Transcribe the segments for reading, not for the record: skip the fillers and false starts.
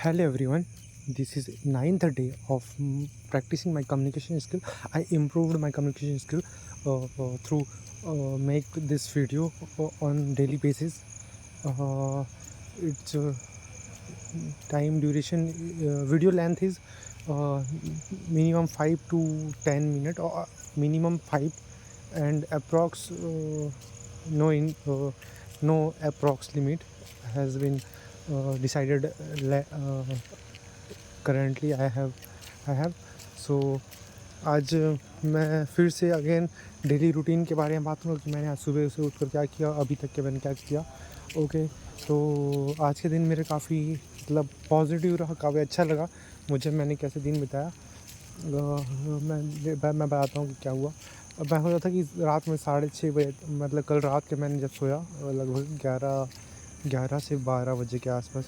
Hello everyone, this is ninth day of practicing my communication skill. I improved my communication skill through make this video on daily basis. Its time duration, video length is uh, minimum 5 to 10 minute or minimum 5, and approx no approx limit has been decided currently I have so आज मैं फिर से again daily routine के बारे में बात करूँ कि मैंने आज सुबह से उठकर क्या किया, अभी तक के मैंने क्या किया। ओके, तो आज के दिन मेरे काफ़ी पॉजिटिव रहा, काफ़ी अच्छा लगा मुझे, मैंने कैसे दिन बिताया। मैं बताता हूँ कि क्या हुआ। मैं हो रहा था कि रात में 6:30 बजे, कल रात के मैंने जब सोया लगभग 11 से 12 बजे के आसपास,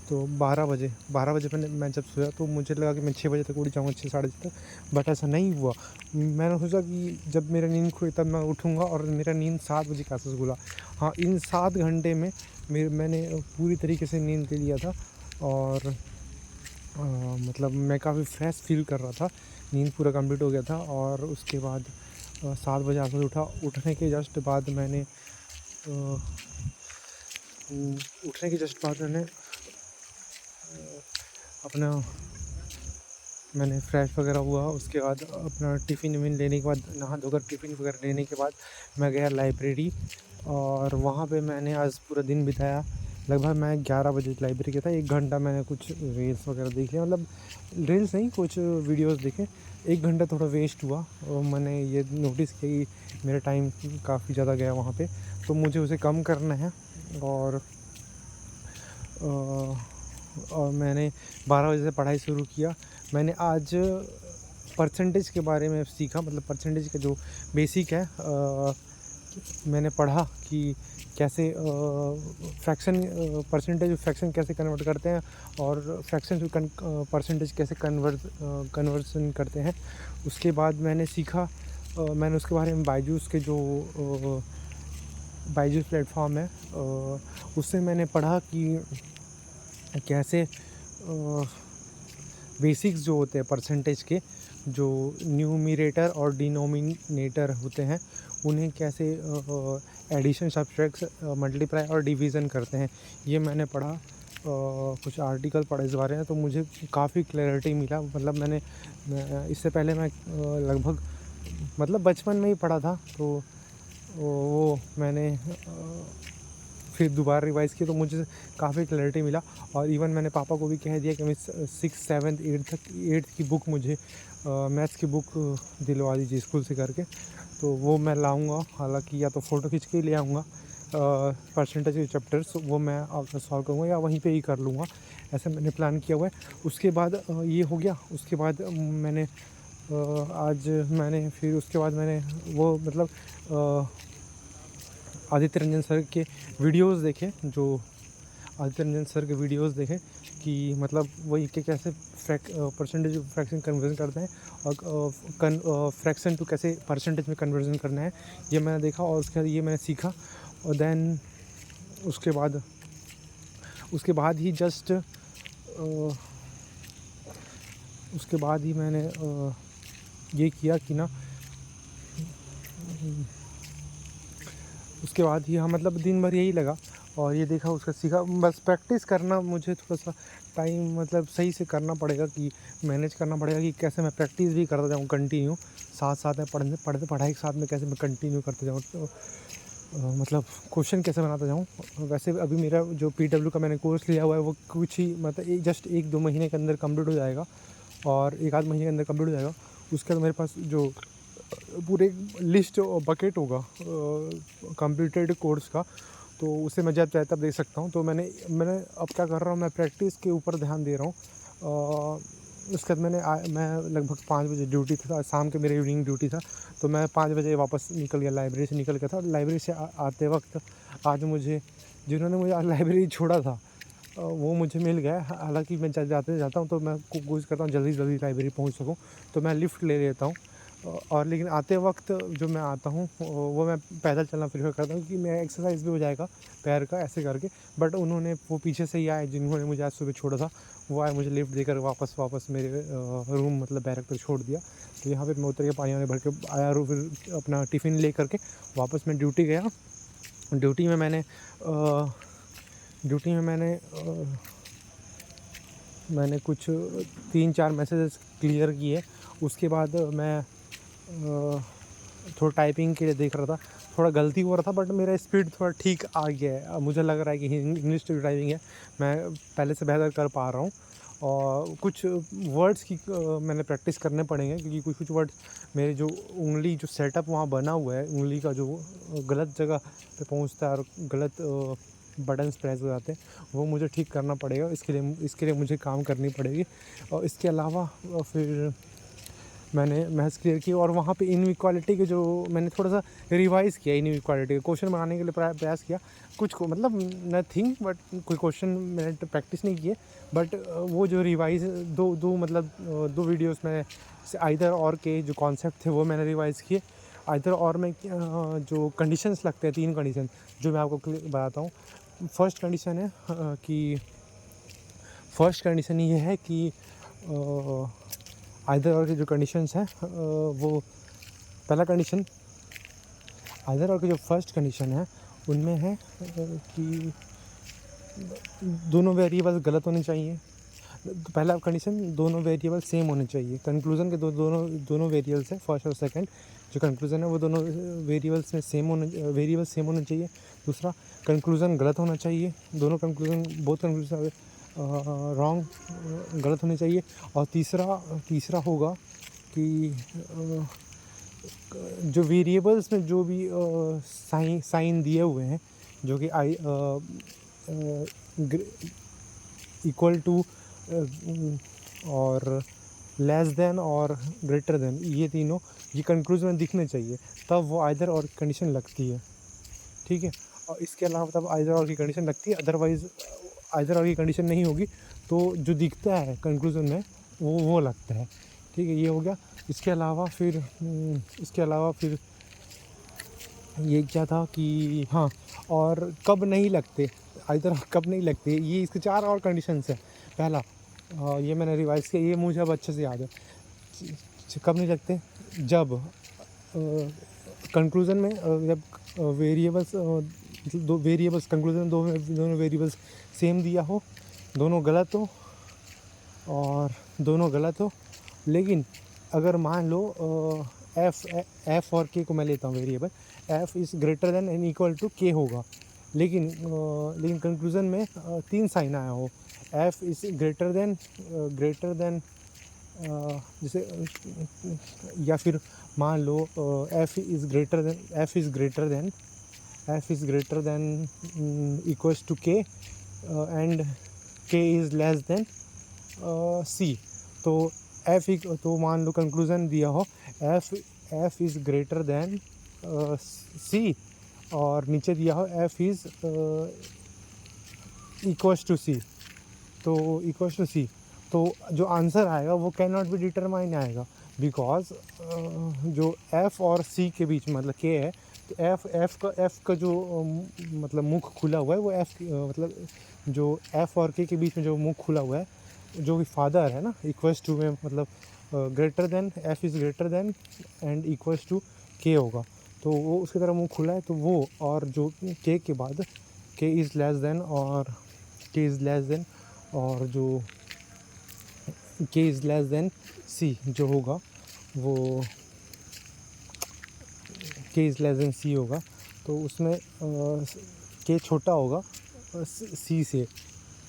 तो 12 बजे मैं जब सोया तो मुझे लगा कि मैं 6 बजे तक उठ जाऊँगा, 6 साढ़े 6 तक, बट ऐसा नहीं हुआ। मैंने सोचा कि जब मेरा नींद खुली तब मैं उठूँगा, और मेरा नींद 7 बजे के आसपास खुला। हाँ, इन 7 घंटे में मैंने पूरी तरीके से नींद ले लिया था, और मैं काफ़ी फ्रेश फील कर रहा था, नींद पूरा कंप्लीट हो गया था। और उसके बाद 7 बजे आसपास उठा। उठने के जस्ट बाद मैंने अपना मैंने फ्रेश वगैरह हुआ। उसके बाद अपना टिफ़िन विफ़िन लेने के बाद, नहा धोकर टिफ़िन वगैरह लेने के बाद मैं गया लाइब्रेरी, और वहाँ पे मैंने आज पूरा दिन बिताया। लगभग मैं 11 बजे लाइब्रेरी गया था। 1 घंटा मैंने कुछ रील्स वगैरह देख लिया, रील्स नहीं, कुछ वीडियोस देखे। 1 घंटा थोड़ा वेस्ट हुआ, और मैंने ये नोटिस किया कि मेरा टाइम काफ़ी ज़्यादा गया वहाँ पे, तो मुझे उसे कम करना है। और मैंने 12 बजे से पढ़ाई शुरू किया। मैंने आज परसेंटेज के बारे में सीखा, परसेंटेज का जो बेसिक है, मैंने पढ़ा कि कैसे फ्रैक्शन कैसे कन्वर्ट करते हैं, और फ्रैक्शन टू परसेंटेज कैसे कन्वर्सन करते हैं। उसके बाद मैंने सीखा, मैंने उसके बारे में बायजूस के जो बायजूस प्लेटफॉर्म है, उससे मैंने पढ़ा कि कैसे बेसिक्स जो होते हैं परसेंटेज के, जो न्यूमरेटर और डिनोमिनेटर होते हैं, उन्हें कैसे एडिशन, सब्ट्रैक्शन, मल्टीप्लाई और डिवीज़न करते हैं, ये मैंने पढ़ा। कुछ आर्टिकल पढ़े इस बारे में, तो मुझे काफ़ी क्लैरिटी मिला। मैं इससे पहले मैं लगभग बचपन में ही पढ़ा था, तो वो मैंने फिर दोबारा रिवाइज़ किया, तो मुझे काफ़ी क्लैरिटी मिला। और इवन मैंने पापा को भी कह दिया कि मैं 6th 7th 8th की बुक, मुझे मैथ्स की बुक दिलवा दीजिए स्कूल से करके, तो वो मैं लाऊंगा। हालांकि या तो फ़ोटो खींच के ले आऊँगा, परसेंटेज के चैप्टर्स वो मैं सॉल्व करूँगा, या वहीं पे ही कर लूँगा, ऐसा मैंने प्लान किया हुआ है। उसके बाद ये हो गया। उसके बाद उसके बाद मैंने वो आदित्य रंजन सर के वीडियोस देखे, कि वही कि कैसे परसेंटेज फ्रैक्शन कन्वर्जन करते हैं, और फ्रैक्शन टू कैसे परसेंटेज में कन्वर्जन करना है, ये मैंने देखा। और उसके बाद ये मैंने सीखा। और देन उसके बाद ही मैंने ये किया कि ना, उसके बाद ही, हाँ, दिन भर यही लगा, और ये देखा, उसका सीखा। बस प्रैक्टिस करना, मुझे थोड़ा सा टाइम सही से करना पड़ेगा, कि मैनेज करना पड़ेगा कि कैसे मैं प्रैक्टिस भी करता जाऊँ कंटिन्यू, साथ में पढ़ाई के साथ में कैसे मैं कंटिन्यू करते जाऊँ, तो क्वेश्चन कैसे बनाता जाऊँ। वैसे अभी मेरा जो PW का मैंने कोर्स लिया हुआ है, वो कुछ ही जस्ट 1-2 महीने के अंदर कंप्लीट हो जाएगा, और 1 आध महीने के अंदर कंप्लीट हो जाएगा। उसके बाद मेरे पास जो पूरे लिस्ट बकेट होगा कंप्लीटेड कोर्स का, तो उसे मैं जब चाहे तब देख सकता हूँ। तो मैंने अब क्या कर रहा हूँ, मैं प्रैक्टिस के ऊपर ध्यान दे रहा हूँ। उसके बाद मैं लगभग 5 बजे ड्यूटी था, शाम के मेरी इवनिंग ड्यूटी था, तो मैं 5 बजे वापस निकल गया, लाइब्रेरी से निकल गया था। लाइब्रेरी से आते वक्त आज जिन्होंने मुझे आज लाइब्रेरी छोड़ा था, वो मुझे मिल गया। हालांकि मैं जाता हूँ, तो मैं कोशिश करता हूँ जल्दी लाइब्रेरी पहुँच सकूँ, तो मैं लिफ्ट ले लेता हूँ। और लेकिन आते वक्त जो मैं आता हूँ वो मैं पैदल चलना प्रेफर करता हूँ, क्योंकि मेरा एक्सरसाइज भी हो जाएगा पैर का ऐसे करके। बट उन्होंने वो पीछे से ही आए जिन्होंने मुझे आज सुबह छोड़ा था, वो आए मुझे लिफ्ट देकर वापस मेरे रूम मतलब बैरक पर छोड़ दिया। तो यहाँ पर मैं उतर के पानी वानी भर के आया और फिर अपना टिफ़िन ले करके वापस मैं ड्यूटी गया। ड्यूटी में मैंने मैंने कुछ 3-4 मैसेजेस क्लियर किए। उसके बाद मैं थोड़ा टाइपिंग के लिए देख रहा था, थोड़ा गलती हो रहा था बट मेरा स्पीड थोड़ा ठीक आ गया है। अब मुझे लग रहा है कि इंग्लिश जो टाइपिंग है मैं पहले से बेहतर कर पा रहा हूँ। और कुछ वर्ड्स की मैंने प्रैक्टिस करने पड़ेंगे, क्योंकि कुछ वर्ड्स मेरे जो उंगली जो सेटअप वहाँ बना हुआ है, उंगली का जो गलत जगह पे पहुँचता है और गलत बटन्स प्रेस हो जाते हैं, वो मुझे ठीक करना पड़ेगा। इसके लिए मुझे काम करनी पड़ेगी। और इसके अलावा फिर मैंने मैथ्स क्लियर की और वहाँ पे इनइक्वालिटी के जो मैंने थोड़ा सा रिवाइज़ किया, इनइक्वालिटी का क्वेश्चन बनाने के लिए प्रयास किया। कुछ को मतलब नथिंग बट कोई क्वेश्चन मैंने तो प्रैक्टिस नहीं किए, बट वो जो रिवाइज़ दो वीडियोस में आइदर और के जो कॉन्सेप्ट थे वो मैंने रिवाइज़ किए। आइदर और में जो कंडीशंस लगते हैं, 3 कंडीशन जो मैं आपको बताता हूँ। फर्स्ट कंडीशन ये है कि आइदर और की जो कंडीशंस हैं वो पहला कंडीशन आइदर और की जो फर्स्ट कंडीशन है उनमें है कि दोनों वेरिएबल्स गलत होने चाहिए। पहला कंडीशन दोनों वेरिएबल सेम होने चाहिए। कंक्लूज़न के दोनों वेरिएबल्स हैं, फर्स्ट और सेकंड जो कंक्लूज़न है वो दोनों वेरिएबल्स में सेम होने चाहिए। दूसरा, कंक्लूज़न गलत होना चाहिए, बोथ कंक्लूज़न रॉन्ग गलत होने चाहिए। और तीसरा होगा कि जो वेरिएबल्स में जो भी साइन दिए हुए हैं, जो कि इक्वल टू और लेस देन और ग्रेटर देन, ये तीनों ये कंक्लूजन में दिखने चाहिए, तब वो आइदर और कंडीशन लगती है। ठीक है। और इसके अलावा तब आइदर और की कंडीशन लगती है, अदरवाइज़ आइदर और की कंडीशन नहीं होगी तो जो दिखता है कंक्लूजन में वो लगता है। ठीक है, ये हो गया। इसके अलावा फिर ये क्या था कि हाँ, और कब नहीं लगते, आइदर कब नहीं लगते, ये इसके 4 और कंडीशंस हैं। पहला ये मैंने रिवाइज़ किया, ये मुझे अब अच्छे से याद है। कब नहीं लगते, जब कंक्लूज़न में जब वेरिएबल्स दो वेरिएबल्स कंक्लूज़न में दोनों वेरिएबल्स सेम दिया हो, दोनों गलत हो, लेकिन अगर मान लो एफ और के को मैं लेता हूँ variable, F is greater than and equal to K होगा, लेकिन कंक्लूज़न में 3 साइन आया हो, एफ इज़ ग्रेटर देन जैसे, या फिर मान लो F is greater than equals to K and K is less than C. तो मान लो कंक्लूज़न दिया हो F is greater than C, और नीचे दिया हो F is equals to C, तो जो आंसर आएगा वो कैन नॉट बी डिटरमाइन आएगा, बिकॉज जो एफ़ और सी के बीच में मतलब के है, तो एफ़ का जो मतलब मुख खुला हुआ है, वो मतलब जो एफ़ और के बीच में जो मुख खुला हुआ है, जो कि फादर है ना, इक्वल्स टू में मतलब greater than, F is greater than and equals to K होगा, तो वो उसकी तरह मुँह खुला है, तो वो, और जो के के बाद के इज़ लेस देन और जो के इज़ लेस देन सी जो होगा, वो के इज़ लेस देन सी होगा, तो उसमें के छोटा होगा सी से,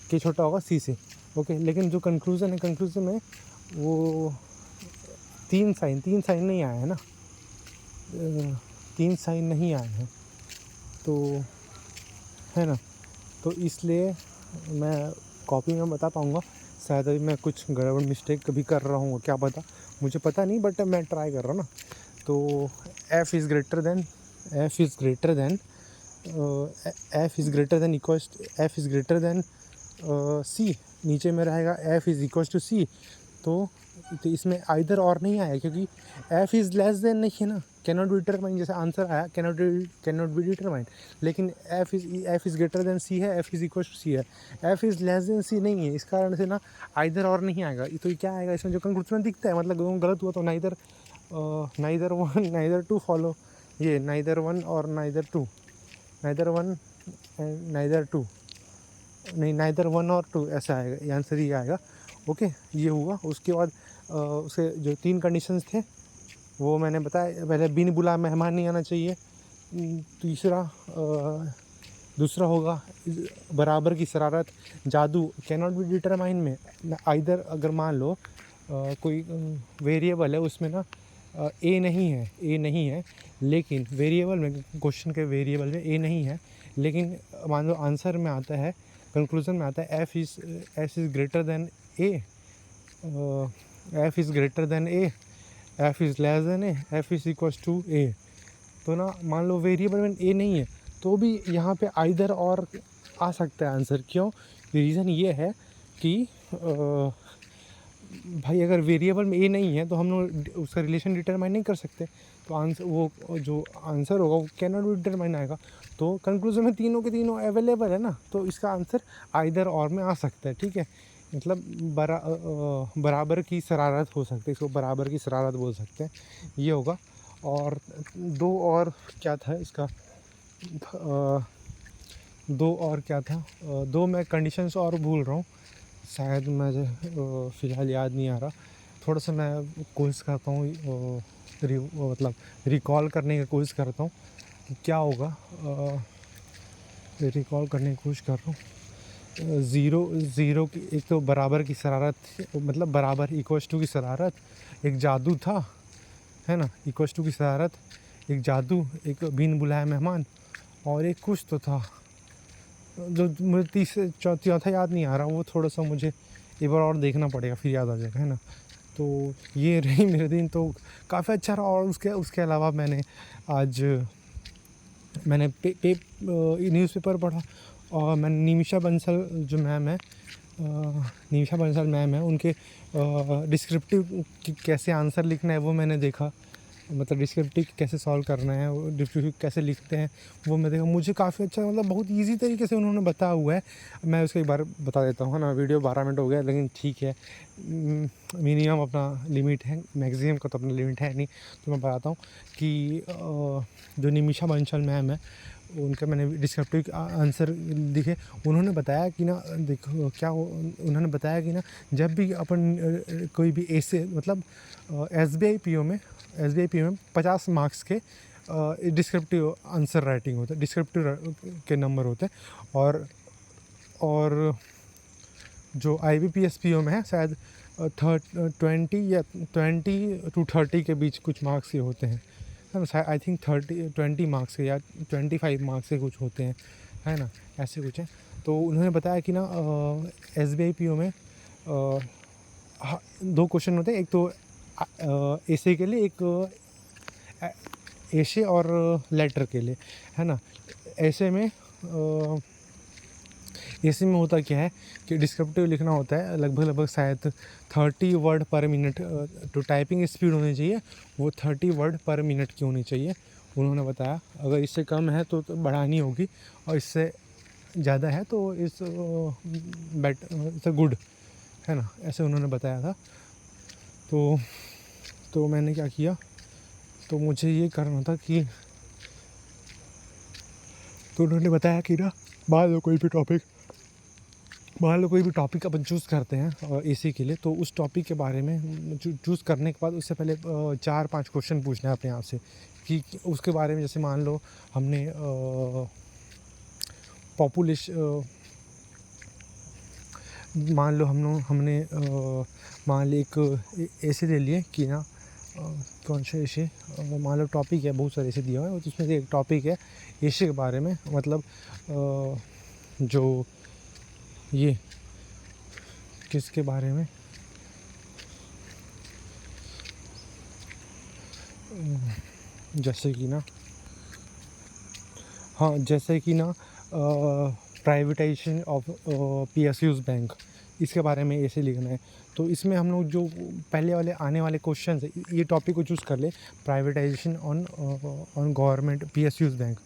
के छोटा होगा सी से। ओके, लेकिन जो कंक्लूज़न में वो 3 साइन नहीं आए हैं ना, 3 साइन नहीं आए हैं, तो है ना, तो इसलिए मैं कॉपी में बता पाऊँगा, शायद अभी मैं कुछ गड़बड़ मिस्टेक कभी कर रहा हूँ, क्या पता, मुझे पता नहीं, बट मैं ट्राई कर रहा हूँ ना। तो एफ़ इज़ ग्रेटर देन सी, नीचे में रहेगा F is equals to C, तो इसमें आइदर और नहीं आया, क्योंकि एफ इज़ लेस देन नहीं है ना, कैनॉट बी डिटरमाइन जैसे आंसर आया, कैनॉट बी डिटरमाइन, लेकिन एफ इज़ ग्रेटर देन सी है, एफ इज़ इक्वल टू सी है, एफ इज़ लेस देन सी नहीं है, इस कारण से ना आइदर और नहीं आएगा। तो क्या आएगा इसमें, जो कंक्लूजन दिखता है, मतलब गलत हुआ तो neither one neither two follow, ये नाइदर वन और neither two, neither one and neither two, नहीं नाइदर वन और टू, ऐसा आएगा, ये आंसर ही आएगा। ओके, ये हुआ। उसके बाद उसे जो 3 कंडीशंस थे वो मैंने बताया, पहले बिन बुलाए मेहमान नहीं आना चाहिए, तीसरा दूसरा होगा बराबर की शरारत, जादू कैनॉट बी डिटरमाइन में आइदर, अगर मान लो कोई वेरिएबल है उसमें ना ए नहीं है, लेकिन वेरिएबल में, क्वेश्चन के वेरिएबल में ए नहीं है, लेकिन मान लो आंसर में आता है, कंक्लूजन में आता है F is greater than A, F is greater than A, F is less than A, F is equals to A. तो ना मान लो वेरिएबल में ए नहीं है तो भी यहाँ पे आइदर और आ सकता है आंसर। क्यों? रीज़न ये है कि भाई अगर वेरिएबल में ए नहीं है तो हम लोग उसका रिलेशन डिटरमाइन नहीं कर सकते, तो आंसर, वो जो आंसर होगा वो कैन नॉट बी डिटरमाइन आएगा। तो कंक्लूजन में तीनों के तीनों अवेलेबल है ना, तो इसका आंसर आइदर और में आ सकता है। ठीक है, मतलब बराबर की शरारत हो सकती है, इसको बराबर की शरारत बोल सकते हैं, ये होगा। और दो और क्या था इसका, दो और क्या था, दो मैं कंडीशंस और भूल रहा हूँ, शायद मुझे फ़िलहाल याद नहीं आ रहा। थोड़ा सा मैं कोशिश करता हूँ, मतलब रिकॉल करने की कोशिश करता हूँ कि क्या होगा, रिकॉल करने की कोशिश कर रहा हूँ। ज़ीरो की एक तो बराबर की शरारत, मतलब बराबर इक्वल्स टू की शरारत, एक जादू था, है ना, इक्वल्स टू की शरारत, एक जादू, एक बिन बुलाए मेहमान, और एक कुछ तो था जो मुझे चौथा याद नहीं आ रहा, वो थोड़ा सा मुझे एक बार और देखना पड़ेगा, फिर याद आ जाएगा, है ना। तो ये रही मेरे दिन, तो काफ़ी अच्छा रहा। और उसके अलावा मैंने आज न्यूज़पेपर पढ़ा, और मैंने निमिषा बंसल जो मैम है, निमिषा बंसल मैम है, उनके डिस्क्रिप्टिव कैसे आंसर लिखना है वो मैंने देखा, मतलब डिस्क्रिप्टिव कैसे सॉल्व करना है, वो डिस्क्रिप्टिव कैसे लिखते हैं वो मैं देखा। मुझे काफ़ी अच्छा, मतलब बहुत इजी तरीके से उन्होंने बताया हुआ है। मैं उसको एक बार बता देता हूँ, है ना। वीडियो 12 मिनट हो गया, लेकिन ठीक है, मिनिमम अपना लिमिट है, मैक्सिमम का तो अपना लिमिट है नहीं, तो मैं बताता हूँ कि जो निमिषा बंसल मैम है, उनका मैंने डिस्क्रिप्टिव आंसर लिखे। उन्होंने बताया कि ना, देखो क्या उन्होंने बताया कि ना, जब भी अपन कोई भी ऐसे, मतलब SBI PO में 50 मार्क्स के डिस्क्रिप्टिव आंसर राइटिंग होता है, डिस्क्रिप्टिव के नंबर होते हैं। और जो IBPS PO में है शायद 20 to 30 के बीच कुछ मार्क्स ये होते हैं, है ना। आई थिंक 20 मार्क्स के या 25 मार्क्स के कुछ होते हैं, है ना, ऐसे कुछ है। तो उन्होंने बताया कि ना SBI PO में 2 क्वेश्चन होते हैं, एक तो ऐसे के लिए, एक ऐसे और लेटर के लिए, है ना। ऐसे में होता क्या है कि डिस्क्रिप्टिव लिखना होता है लगभग शायद 30 वर्ड पर मिनट, तो टाइपिंग स्पीड होनी चाहिए वो 30 वर्ड पर मिनट की होनी चाहिए, उन्होंने बताया। अगर इससे कम है तो बढ़ानी होगी, और इससे ज़्यादा है तो इट्स गुड, है ना, ऐसे उन्होंने बताया था। तो मैंने क्या किया, तो मुझे ये करना था कि, तो उन्होंने बताया कि ना, मान लो कोई भी टॉपिक अपन चूज़ करते हैं AC के लिए, तो उस टॉपिक के बारे में चूज़ करने के बाद उससे पहले 4-5 क्वेश्चन पूछना है अपने आप से कि उसके बारे में। जैसे मान लो हमने मान लो एक ऐसे ले लिए कि ना, कौन सा ऐसे, मान लो टॉपिक है, बहुत सारे ऐसे दिया हुआ है, तो उसमें से एक टॉपिक है ऐसे के बारे में, मतलब जो ये किसके बारे में, जैसे कि ना, हाँ, जैसे कि ना प्राइवेटाइजेशन ऑफ PSUs बैंक, इसके बारे में ऐसे लिखना है। तो इसमें हम लोग जो पहले वाले आने वाले क्वेश्चन है, ये टॉपिक को चूज़ कर ले, privatisation on government PSUs bank.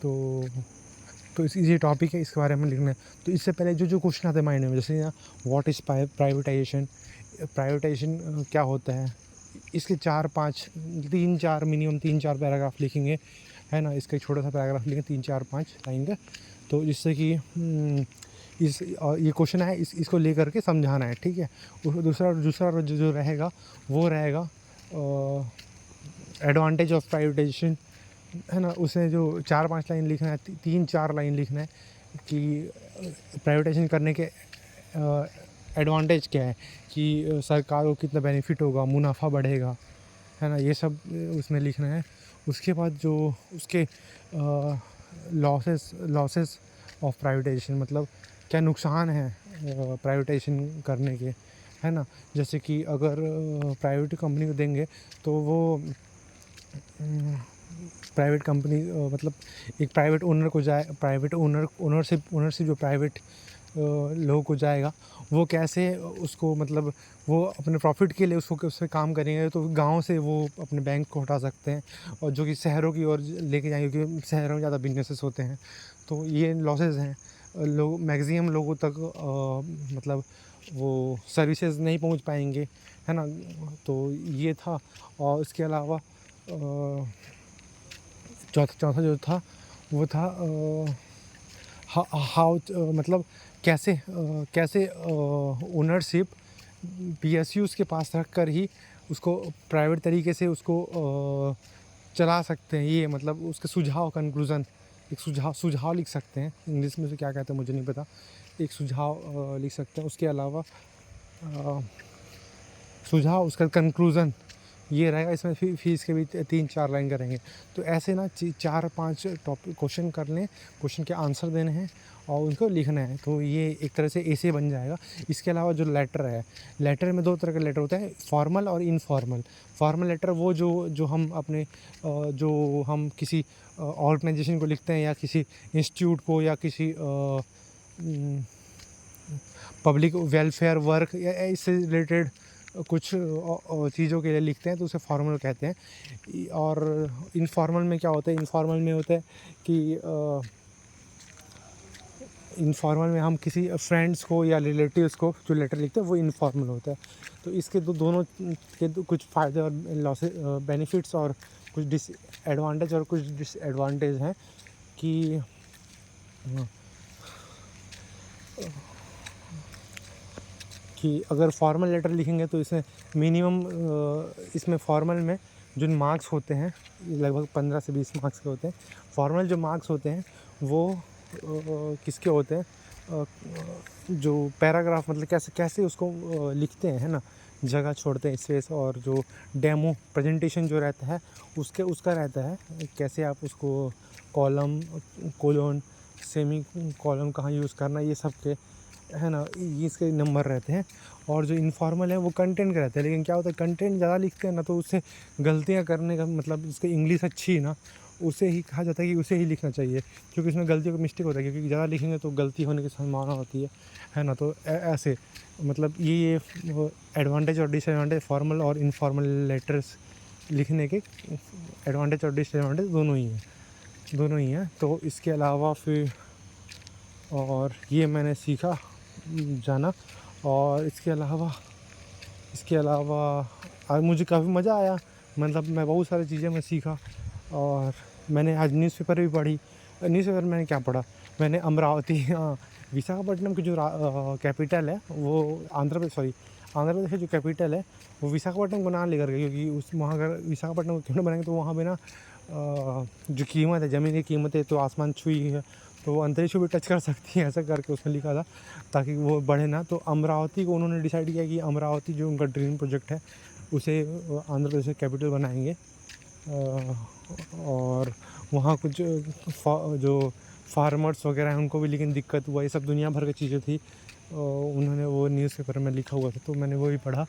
तो ये टॉपिक है, इसके बारे में लिखना है। तो इससे पहले जो क्वेश्चन आते हैं माइंड में, जैसे व्हाट इज़ प्राइवेटाइजेशन, प्राइवेटाइजेशन क्या होता है, इसके 4-5 3-4 मिनिमम 3-4 पैराग्राफ लिखेंगे, है ना। इसका एक छोटा सा पैराग्राफ लिखेंगे 3-4-5 लाइन का, तो जिससे कि ये क्वेश्चन है, इसको लेकर के समझाना है, ठीक है। दूसरा जो रहेगा वो रहेगा एडवांटेज ऑफ प्राइवेटाइजेशन, है ना। उसमें जो 4-5 लाइन लिखना है, 3-4 लाइन लिखना है कि प्राइवेटाइजेशन करने के एडवांटेज क्या है, कि सरकार को कितना बेनिफिट होगा, मुनाफा बढ़ेगा, है ना। ये सब उसमें लिखना है। उसके बाद जो उसके लॉसेस ऑफ प्राइवेटाइजेशन, मतलब क्या नुकसान है प्राइवेटाइजेशन करने के, है ना। जैसे कि अगर प्राइवेट कंपनी को देंगे तो वो प्राइवेट कंपनी मतलब एक प्राइवेट ओनर को प्राइवेट ओनरशिप जो प्राइवेट लोगों को जाएगा, वो कैसे उसको, मतलब वो अपने प्रॉफिट के लिए उससे काम करेंगे। तो गांव से वो अपने बैंक को हटा सकते हैं, और जो कि शहरों की ओर लेके जाएंगे, क्योंकि शहरों में ज़्यादा बिजनेसेस होते हैं। तो ये लॉसेस हैं। लोग मैक्सिमम लोगों तक मतलब वो सर्विसेज नहीं पहुंच पाएंगे, है ना। तो ये था। और इसके अलावा चौथा जो था वो था हाउ, मतलब कैसे ओनरशिप PSUs के पास रख कर ही उसको प्राइवेट तरीके से उसको चला सकते हैं। ये मतलब उसके सुझाव, कंक्लूज़न, एक सुझाव लिख सकते हैं। इंग्लिश में से क्या कहते हैं मुझे नहीं पता, एक सुझाव लिख सकते हैं। उसके अलावा सुझाव, उसका कंक्लूज़न ये रहेगा। इसमें फीस के भी 3-4 लाइन करेंगे। तो ऐसे ना 4-5 टॉपिक क्वेश्चन कर लें, क्वेश्चन के आंसर देने हैं और उनको लिखना है। तो ये एक तरह से ऐसे बन जाएगा। इसके अलावा जो लेटर है, लेटर में 2 तरह के लेटर होते हैं, फॉर्मल और इनफॉर्मल। फॉर्मल लेटर वो जो हम अपने जो हम किसी ऑर्गेनाइजेशन को लिखते हैं, या किसी इंस्टीट्यूट को, या किसी पब्लिक वेलफेयर वर्क या इससे रिलेटेड कुछ चीज़ों के लिए लिखते हैं, तो उसे फॉर्मल कहते हैं। और इनफॉर्मल में क्या होता है, इनफॉर्मल में होता है कि इनफॉर्मल में हम किसी फ्रेंड्स को या रिलेटिव्स को जो लेटर लिखते हैं वो इनफॉर्मल होता है। तो इसके दोनों के कुछ फ़ायदे और लॉसेस, बेनिफिट्स और कुछ डिसएडवांटेज और कुछ डिसएडवांटेज हैं कि अगर फॉर्मल लेटर लिखेंगे तो इसमें मिनिमम इसमें फॉर्मल में जो मार्क्स होते हैं लगभग 15 से 20 मार्क्स के होते हैं। फॉर्मल जो मार्क्स होते हैं वो किसके होते हैं, जो पैराग्राफ, मतलब कैसे उसको लिखते हैं, है ना, जगह छोड़ते हैं स्पेस, और जो डेमो प्रेजेंटेशन जो रहता है उसका रहता है, कैसे आप उसको कॉलम, कोलोन, सेमी कॉलम कहाँ यूज़ करना, ये सब के, है ना, ये इसके नंबर रहते हैं। और जो इनफॉर्मल है वो कंटेंट का रहता है। लेकिन क्या होता है, कंटेंट ज़्यादा लिखते हैं ना तो उससे गलतियाँ करने का, मतलब इसकी इंग्लिश अच्छी है ना, उसे ही कहा जाता है कि उसे ही लिखना चाहिए, क्योंकि इसमें गलतियों का मिस्टेक होता है, क्योंकि ज़्यादा लिखेंगे तो गलती होने की संभावना होती है ना। तो ऐसे मतलब ये एडवांटेज और डिसएडवांटेज फॉर्मल और इनफॉर्मल लेटर्स लिखने के एडवांटेज और डिसएडवांटेज दोनों ही हैं। तो इसके अलावा फिर और ये मैंने सीखा, जाना। और इसके अलावा आज मुझे काफ़ी मज़ा आया, मतलब मैं बहुत सारी चीज़ें मैं सीखा। और मैंने आज न्यूज़पेपर भी पढ़ी। न्यूज़पेपर मैंने क्या पढ़ा, मैंने अमरावती, विशाखापट्टनम की जो कैपिटल है वो आंध्र प्रदेश की जो कैपिटल है वो विशाखापट्टनम को नाम लेकर गई, क्योंकि वहाँ अगर विशाखापट्टनम को कैपिटल बनाएंगे तो वहाँ पे ना जो कीमत है, ज़मीन की कीमत है तो आसमान छुई है, तो वो अंतरिक्ष को भी टच कर सकती है, ऐसा करके उसमें लिखा था ताकि वो बढ़े ना। तो अमरावती को उन्होंने डिसाइड किया कि अमरावती जो उनका ड्रीम प्रोजेक्ट है उसे आंध्र प्रदेश का कैपिटल बनाएंगे। और वहाँ कुछ जो फार्मर्स वगैरह हैं उनको भी लेकिन दिक्कत हुआ, ये सब दुनिया भर की चीज़ें थी। उन्होंने वो न्यूज़पेपर में लिखा हुआ था तो मैंने वो भी पढ़ा,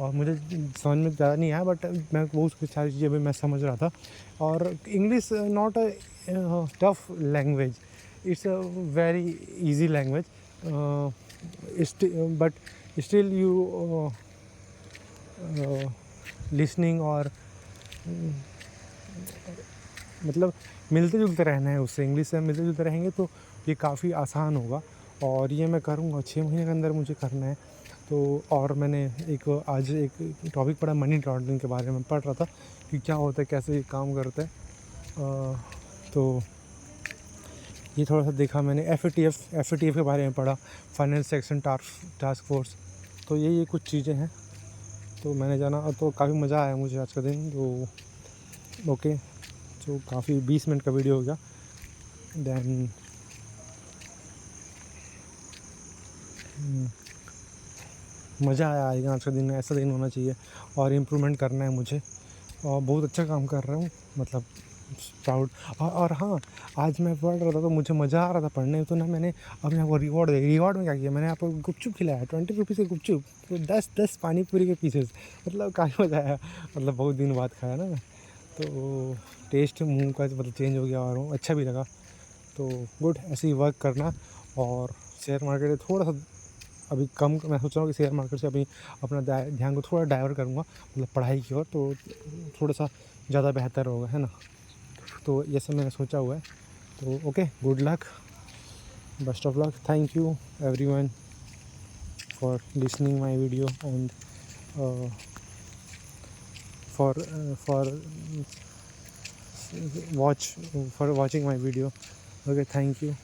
और मुझे समझ में ज़्यादा नहीं आया, बट मैं बहुत सारी चीज़ें भी मैं समझ रहा था। और English not a tough language, it's a very easy language. But still you listening और मतलब मिलते जुलते रहना है उससे, इंग्लिश से मिलते जुलते रहेंगे तो ये काफ़ी आसान होगा। और ये मैं करूँगा 6 महीने के अंदर मुझे करना है। तो और मैंने आज एक टॉपिक पढ़ा मनी लॉन्ड्रिंग के बारे में पढ़ रहा था कि क्या होता है, कैसे ये काम करता है। तो ये थोड़ा सा देखा मैंने, एफ के बारे में पढ़ा, फाइनेंस एक्शन टास्क फोर्स। तो ये कुछ चीज़ें हैं तो मैंने जाना, तो काफ़ी मज़ा आया मुझे आज का दिन। तो ओके, तो काफ़ी 20 मिनट का वीडियो हो गया। देन मज़ा आएगा आज का दिन, ऐसा दिन होना चाहिए और इम्प्रूवमेंट करना है मुझे। और बहुत अच्छा काम कर रहा हूँ, मतलब प्राउड। और हाँ, आज मैं पढ़ रहा था तो मुझे मज़ा आ रहा था पढ़ने में, तो ना मैंने अपने आप को रिवॉर्ड में क्या किया, मैंने आपको गुपचुप खिलाया, 20 रुपीज़ के गुपचुप, तो 10 पानी पूरी के पीसेस, मतलब काफ़ी मज़ा आया। मतलब बहुत दिन बाद खाया ना मैं, तो टेस्ट मुँह का मतलब चेंज हो गया और अच्छा भी लगा। तो गुड, ऐसे ही वर्क करना। और शेयर मार्केट थोड़ा सा अभी कम, मैं सोच रहा हूँ कि शेयर मार्केट से अभी अपना ध्यान को थोड़ा डाइवर्ट करूँगा, मतलब पढ़ाई की ओर, तो थोड़ा सा ज़्यादा बेहतर होगा, है ना। तो ये सब मैंने सोचा हुआ है। तो okay, good luck, best of luck, thank you everyone for listening my video and for watching my video. Okay, thank you.